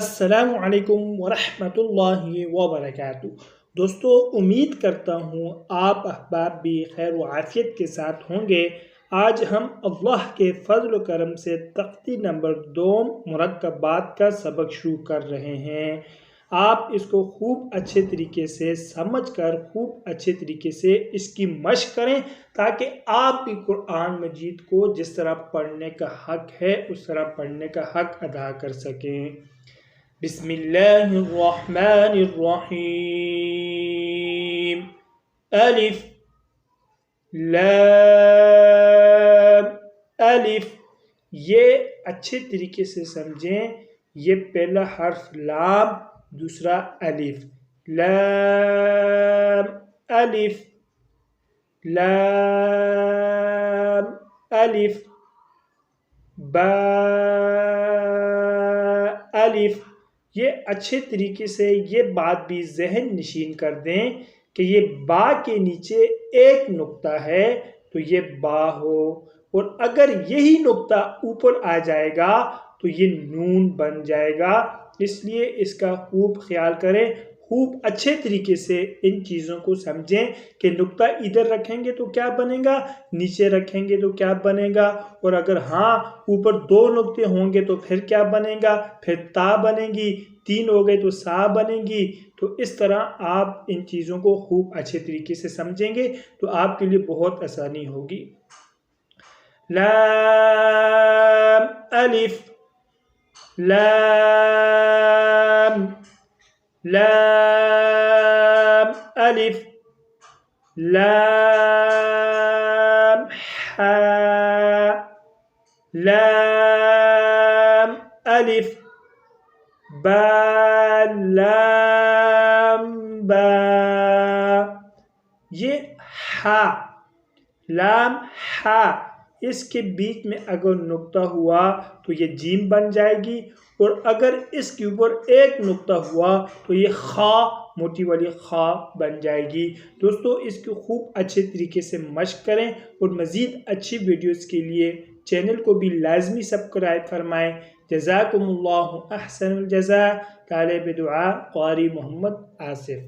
السلام علیکم ورحمۃ اللہ وبرکاتہ۔ دوستو، امید کرتا ہوں آپ احباب بھی خیر و عافیت کے ساتھ ہوں گے۔ آج ہم اللہ کے فضل و کرم سے تختی نمبر 2 مرکبات کا سبق شروع کر رہے ہیں۔ آپ اس کو خوب اچھے طریقے سے سمجھ کر خوب اچھے طریقے سے اس کی مشق کریں تاکہ آپ بھی قرآن مجید کو جس طرح پڑھنے کا حق ہے اس طرح پڑھنے کا حق ادا کر سکیں۔ بسم اللہ الرحمن الرحیم۔ الف لام الف، یہ اچھے طریقے سے سمجھیں۔ یہ پہلا حرف لام، دوسرا الف۔ لام الف لام الف، با الف۔ یہ اچھے طریقے سے یہ بات بھی ذہن نشین کر دیں کہ یہ با کے نیچے ایک نقطہ ہے تو یہ با ہو، اور اگر یہی نقطہ اوپر آ جائے گا تو یہ نون بن جائے گا۔ اس لیے اس کا خوب خیال کریں، خوب اچھے طریقے سے ان چیزوں کو سمجھیں کہ نقطہ ادھر رکھیں گے تو کیا بنے گا، نیچے رکھیں گے تو کیا بنے گا، اور اگر ہاں اوپر 2 نقطے ہوں گے تو پھر کیا بنے گا، پھر تا بنے گی، 3 ہو گئے تو سا بنے گی۔ تو اس طرح آپ ان چیزوں کو خوب اچھے طریقے سے سمجھیں گے تو آپ کے لیے بہت آسانی ہوگی۔ لام الف لام لام الف لام حا لام الف با لام با، یہ ہا لام ہا، اس کے بیچ میں اگر نقطہ ہوا تو یہ جیم بن جائے گی، اور اگر اس کے اوپر ایک نقطہ ہوا تو یہ خا، موٹی والی خا بن جائے گی۔ دوستو، اس کو خوب اچھے طریقے سے مشق کریں، اور مزید اچھی ویڈیوز کے لیے چینل کو بھی لازمی سبسکرائب فرمائیں۔ جزاکم اللہ احسن الجزاء۔ طالب دعا قاری محمد آصف۔